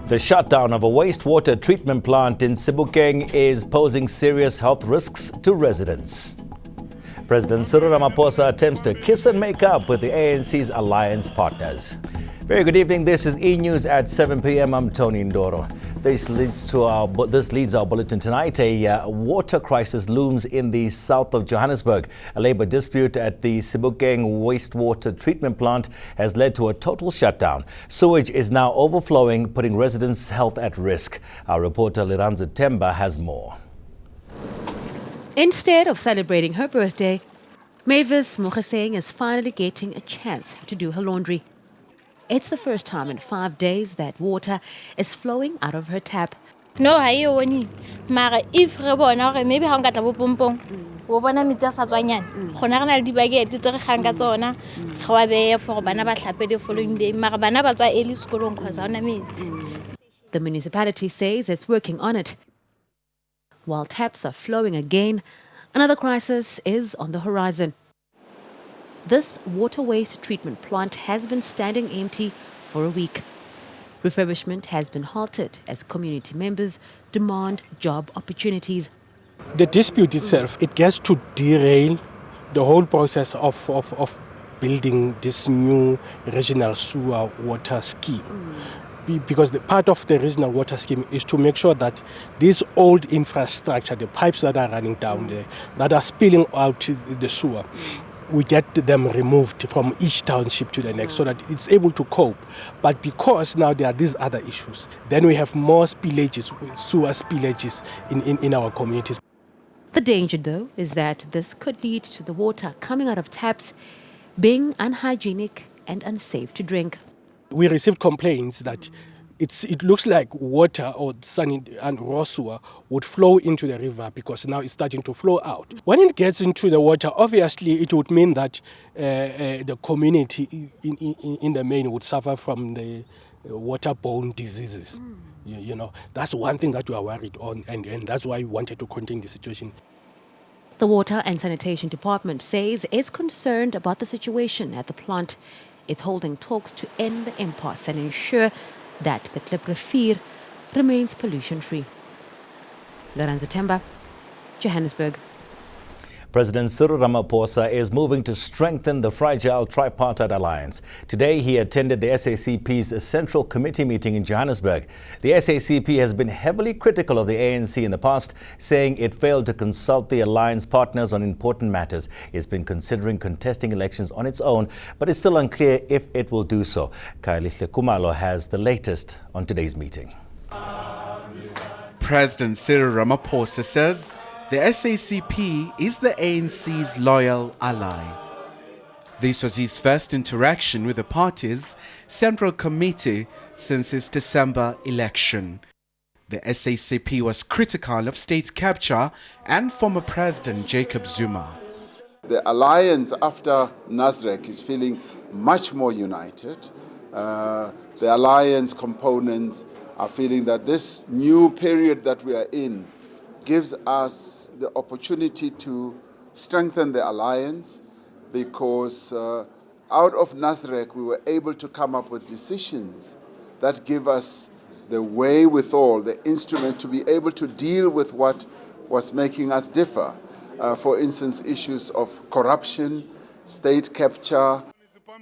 The shutdown of a wastewater treatment plant in Sebokeng is posing serious health risks to residents. President Cyril Ramaphosa attempts to kiss and make up with the ANC's alliance partners. Very good evening. This is eNews at 7 p.m. I'm Tony Ndoro. This leads our bulletin tonight. A water crisis looms in the south of Johannesburg. A labor dispute at the Sebokeng wastewater treatment plant has led to a total shutdown. Sewage is now overflowing, putting residents' health at risk. Our reporter Liranzo Temba has more. Instead of celebrating her birthday, Mavis Mogeseng is finally getting a chance to do her laundry. It's the first time in 5 days that water is flowing out of her tap. No, mara if re bona gore maybe ha nka tla bo pompong wo bona metsi a sa tswanyane gona rena le dibakete tse re gang ka tsona go wa beya for bana ba hlape the following day mara bana ba tswa early sekolong cause ha ona metsi. The municipality says it's working on it. While taps are flowing again, another crisis is on the horizon. This water waste treatment plant has been standing empty for a week. Refurbishment has been halted as community members demand job opportunities. The dispute itself, it gets to derail the whole process of building this new regional sewer water scheme. Because the part of the regional water scheme is to make sure that this old infrastructure, the pipes that are running down there, that are spilling out the sewer, we get them removed from each township to the next so that it's able to cope. But because now there are these other issues, then we have more spillages, sewer spillages in our communities. The danger, though, is that this could lead to the water coming out of taps being unhygienic and unsafe to drink. We received complaints that it looks like water or sun and raw sewer would flow into the river because now it's starting to flow out. When it gets into the water, obviously it would mean that the community in the main would suffer from the waterborne diseases. You know, that's one thing that we are worried on, and that's why we wanted to contain the situation. The Water and Sanitation Department says it's concerned about the situation at the plant. It's holding talks to end the impasse and ensure that the Klip remains pollution-free. Lorenzo Temba, Johannesburg. President Cyril Ramaphosa is moving to strengthen the fragile tripartite alliance. Today, he attended the SACP's Central Committee meeting in Johannesburg. The SACP has been heavily critical of the ANC in the past, saying it failed to consult the alliance partners on important matters. It's been considering contesting elections on its own, but it's still unclear if it will do so. Kailihle Kumalo has the latest on today's meeting. President Cyril Ramaphosa says the SACP is the ANC's loyal ally. This was his first interaction with the party's Central Committee since his December election. The SACP was critical of state capture and former President Jacob Zuma. The alliance after Nasrec is feeling much more united. The alliance components are feeling that this new period that we are in gives us the opportunity to strengthen the alliance because out of Nasrec we were able to come up with decisions that give us the wherewithal, the instrument to be able to deal with what was making us differ. For instance, issues of corruption, state capture.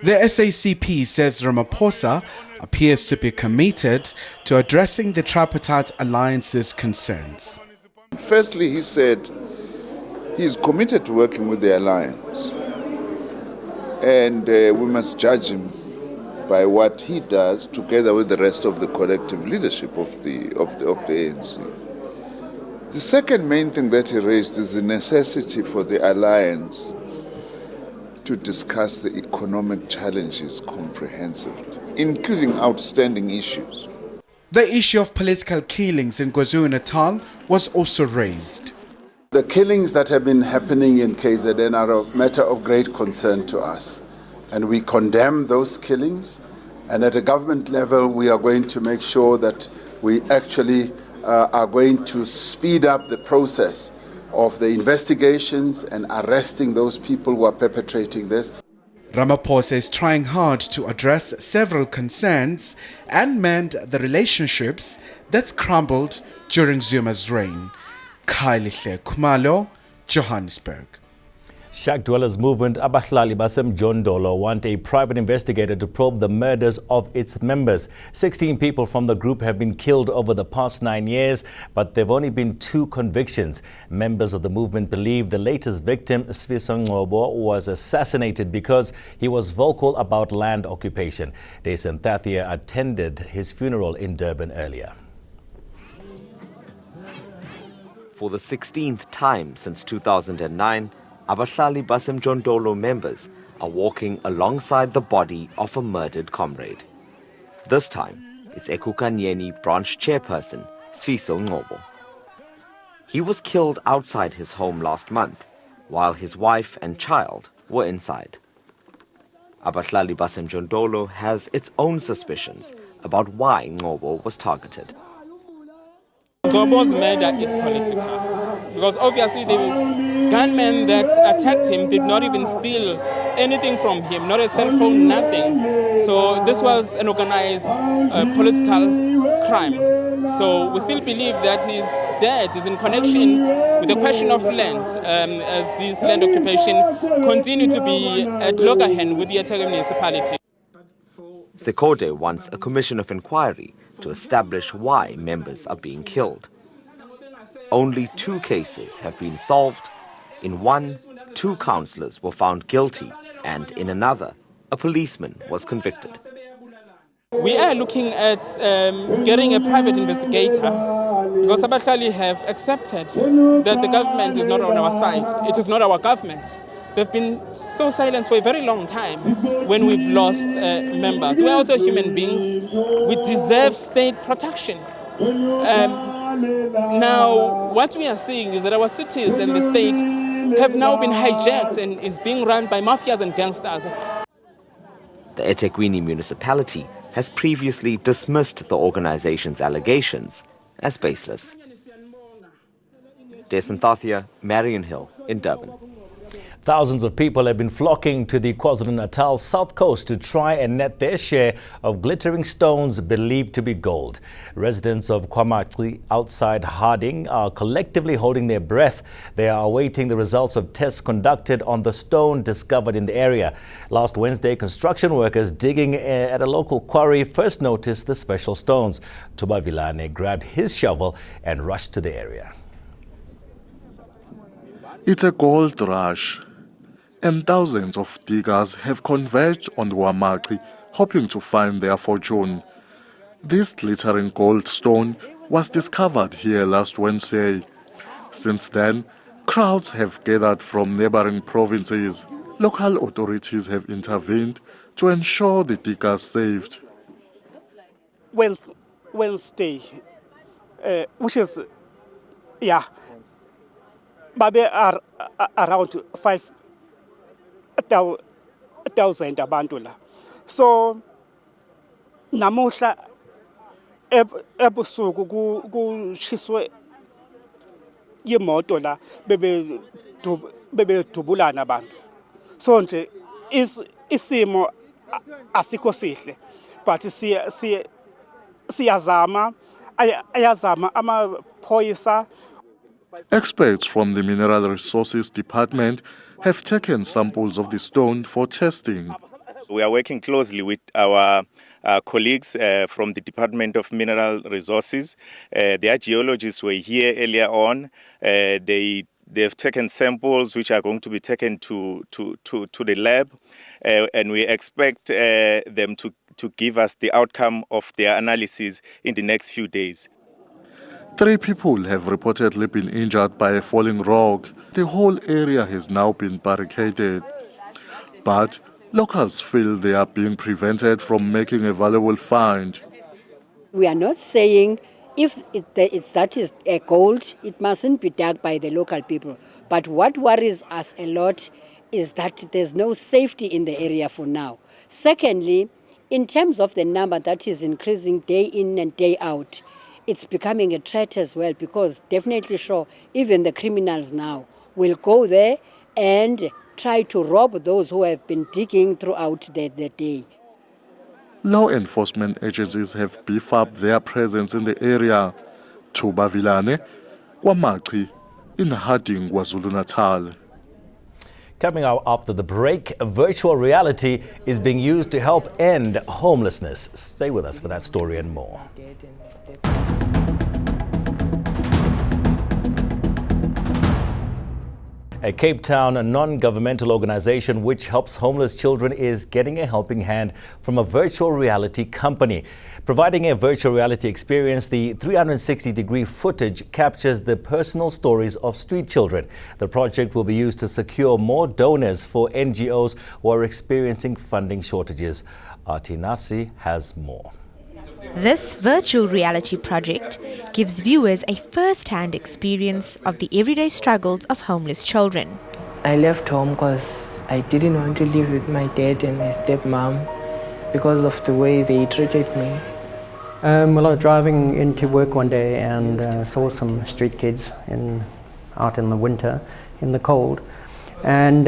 The SACP says Ramaphosa appears to be committed to addressing the tripartite alliance's concerns. Firstly, he said he's committed to working with the alliance, and we must judge him by what he does together with the rest of the collective leadership of the ANC. The second main thing that he raised is the necessity for the alliance to discuss the economic challenges comprehensively, including outstanding issues. The issue of political killings in KwaZulu-Natal was also raised. The killings that have been happening in KZN are a matter of great concern to us, and we condemn those killings. And at a government level, we are going to make sure that we actually are going to speed up the process of the investigations and arresting those people who are perpetrating this. Ramaphosa is trying hard to address several concerns and mend the relationships that's crumbled during Zuma's reign. Khalihle Khumalo, Johannesburg. Shack Dwellers Movement Abahlali baseMjondolo want a private investigator to probe the murders of its members. 16 people from the group have been killed over the past 9 years, but there have only been 2 convictions. Members of the movement believe the latest victim, Sebokeng, was assassinated because he was vocal about land occupation. THIS attended his funeral in Durban earlier. For the 16th time since 2009, Abahlali baseMjondolo members are walking alongside the body of a murdered comrade. This time, it's eKhukanyeni branch chairperson, Sebokeng. He was killed outside his home last month, while his wife and child were inside. Abahlali baseMjondolo has its own suspicions about why Ngobo was targeted. Ngobo's murder is political, because obviously the gunmen that attacked him did not even steal anything from him, not a cell phone, nothing. So this was an organized political crime. So we still believe that his death is in connection with the question of land, as this land occupation continue to be at loggerhead with the eThekwini municipality. Sekode wants a commission of inquiry to establish why members are being killed. Only 2 cases have been solved. In one, 2 councillors were found guilty, and in another, a policeman was convicted. We are looking at getting a private investigator, because Abahlali have accepted that the government is not on our side. It is not our government. They've been so silent for a very long time when we've lost members. We're also human beings. We deserve state protection. Now, what we are seeing is that our cities and the state have now been hijacked and is being run by mafias and gangsters. The eThekwini municipality has previously dismissed the organization's allegations as baseless. THIS, Marion Hill in Durban. Thousands of people have been flocking to the KwaZulu-Natal south coast to try and net their share of glittering stones believed to be gold. Residents of KwaMachi outside Harding are collectively holding their breath. They are awaiting the results of tests conducted on the stone discovered in the area. Last Wednesday, construction workers digging at a local quarry first noticed the special stones. Tuba Vilane grabbed his shovel and rushed to the area. It's a gold rush, and thousands of diggers have converged on KwaMachi, hoping to find their fortune. This glittering gold stone was discovered here last Wednesday. Since then, crowds have gathered from neighboring provinces. Local authorities have intervened to ensure the diggers saved. Wednesday, which is, Babe are around 5,000 abantu la. So namuhla ebusuku kushiswe imoto la bebe dubulana abantu. So nje isimo asikho sihle, but siyazama ayazama amaphoyisa. Experts from the Mineral Resources Department have taken samples of the stone for testing. We are working closely with our colleagues from the Department of Mineral Resources. Their geologists were here earlier on. They've taken samples which are going to be taken to the lab, and we expect them to give us the outcome of their analysis in the next few days. 3 people have reportedly been injured by a falling rock. The whole area has now been barricaded. But locals feel they are being prevented from making a valuable find. We are not saying if that is a gold, it mustn't be dug by the local people. But what worries us a lot is that there's no safety in the area for now. Secondly, in terms of the number that is increasing day in and day out, it's becoming a threat as well, because definitely sure, even the criminals now will go there and try to rob those who have been digging throughout the day. Law enforcement agencies have beefed up their presence in the area. Thuba Vilane, Wamachi, in Harding, KwaZulu-Natal. Coming out after the break, virtual reality is being used to help end homelessness. Stay with us for that story and more. A Cape Town non-governmental organization which helps homeless children is getting a helping hand from a virtual reality company. Providing a virtual reality experience, the 360-degree footage captures the personal stories of street children. The project will be used to secure more donors for NGOs who are experiencing funding shortages. Artinasi has more. This virtual reality project gives viewers a first-hand experience of the everyday struggles of homeless children. I left home because I didn't want to live with my dad and my stepmom because of the way they treated me. Well, I was driving into work one day and saw some street kids out in the winter, in the cold, and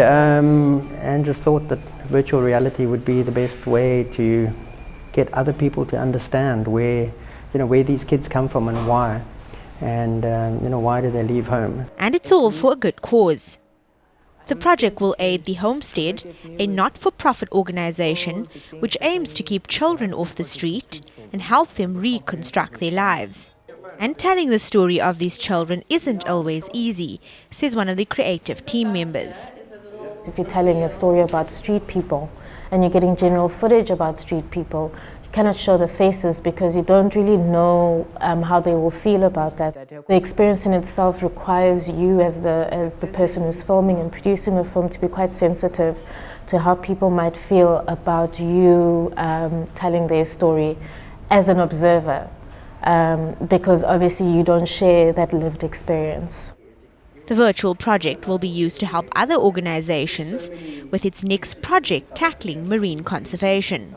just thought that virtual reality would be the best way to get other people to understand where these kids come from and why, and why do they leave home. And it's all for a good cause. The project will aid the Homestead, a not-for-profit organization which aims to keep children off the street and help them reconstruct their lives. And telling the story of these children isn't always easy, says one of the creative team members. If you're telling a story about street people and you're getting general footage about street people, you cannot show the faces because you don't really know how they will feel about that. The experience in itself requires you as the person who's filming and producing the film to be quite sensitive to how people might feel about you telling their story as an observer, because obviously you don't share that lived experience. The virtual project will be used to help other organizations with its next project tackling marine conservation.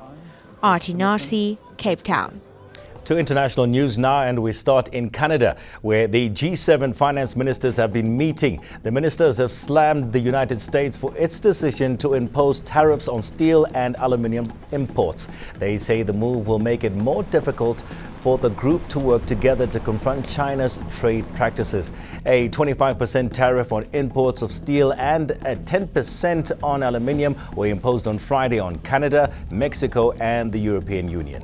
Artie Narsi, Cape Town. To international news now, and we start in Canada, where the G7 finance ministers have been meeting. The ministers have slammed the United States for its decision to impose tariffs on steel and aluminium imports. They say the move will make it more difficult for the group to work together to confront China's trade practices. A 25% tariff on imports of steel and a 10% on aluminium were imposed on Friday on Canada, Mexico, and the European Union.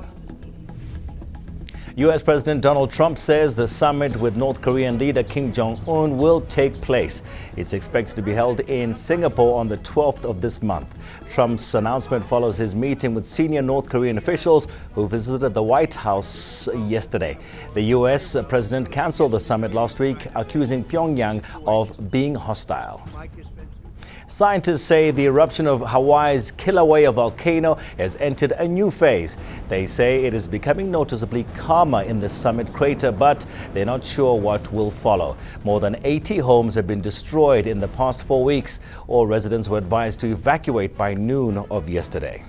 U.S. President Donald Trump says the summit with North Korean leader Kim Jong-un will take place. It's expected to be held in Singapore on the 12th of this month. Trump's announcement follows his meeting with senior North Korean officials who visited the White House yesterday. The U.S. president canceled the summit last week, accusing Pyongyang of being hostile. Scientists say the eruption of Hawaii's Kilauea volcano has entered a new phase. They say it is becoming noticeably calmer in the summit crater, but they're not sure what will follow. More than 80 homes have been destroyed in the past 4 weeks. All residents were advised to evacuate by noon of yesterday.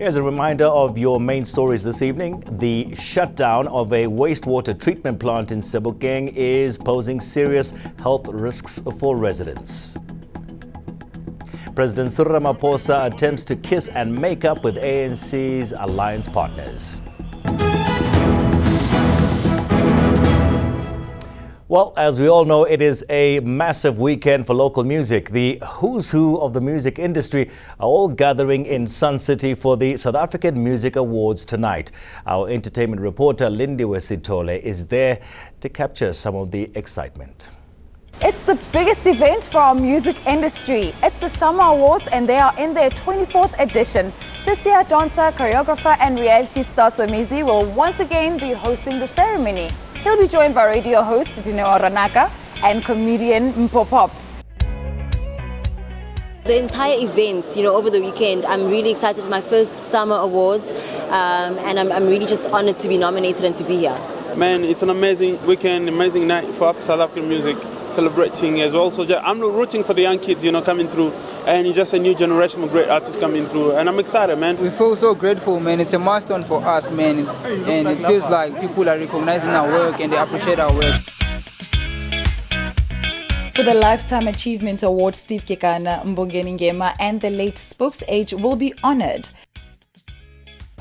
Here's a reminder of your main stories this evening. The shutdown of a wastewater treatment plant in Sebokeng is posing serious health risks for residents. President Cyril Ramaphosa attempts to kiss and make up with ANC's alliance partners. Well, as we all know, it is a massive weekend for local music. The who's who of the music industry are all gathering in Sun City for the South African Music Awards tonight. Our entertainment reporter Lindiwe Sitole is there to capture some of the excitement. It's the biggest event for our music industry. It's the Summer Awards and they are in their 24th edition. This year, dancer, choreographer and reality star Somizi will once again be hosting the ceremony. He'll be joined by radio host Dineo Ranaka and comedian Mpo Pops. The entire event, over the weekend, I'm really excited. It's my first Summer Awards and I'm really just honored to be nominated and to be here. Man, it's an amazing weekend, amazing night for South African music, celebrating as well. So I'm rooting for the young kids, coming through and it's just a new generation of great artists coming through, and I'm excited, man. We feel so grateful, man. It's a milestone for us, man, and it feels like people are recognizing our work and they appreciate our work. For the Lifetime Achievement Award, Steve Kekana, Mbongeni Ngema and the late Spokesage will be honored.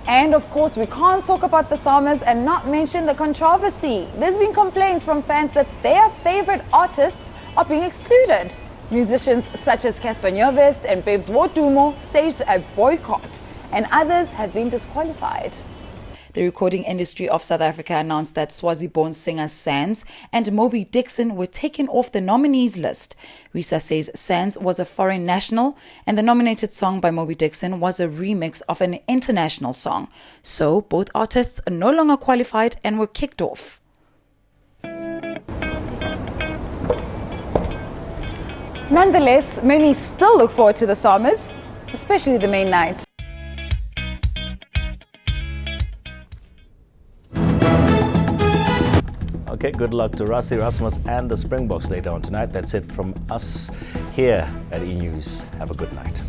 And of course, we can't talk about the SAMAs and not mention the controversy. There's been complaints from fans that their favorite artists are being excluded. Musicians such as Casper Nyovest and Babes Wotumo staged a boycott, and others have been disqualified. The recording industry of South Africa announced that Swazi-born singer Sans and Moby Dixon were taken off the nominees list. Risa says Sans was a foreign national and the nominated song by Moby Dixon was a remix of an international song. So both artists are no longer qualified and were kicked off. Nonetheless, many still look forward to the SAMAs, especially the main night. Okay, good luck to Rassie Erasmus and the Springboks later on tonight. That's it from us here at eNews. Have a good night.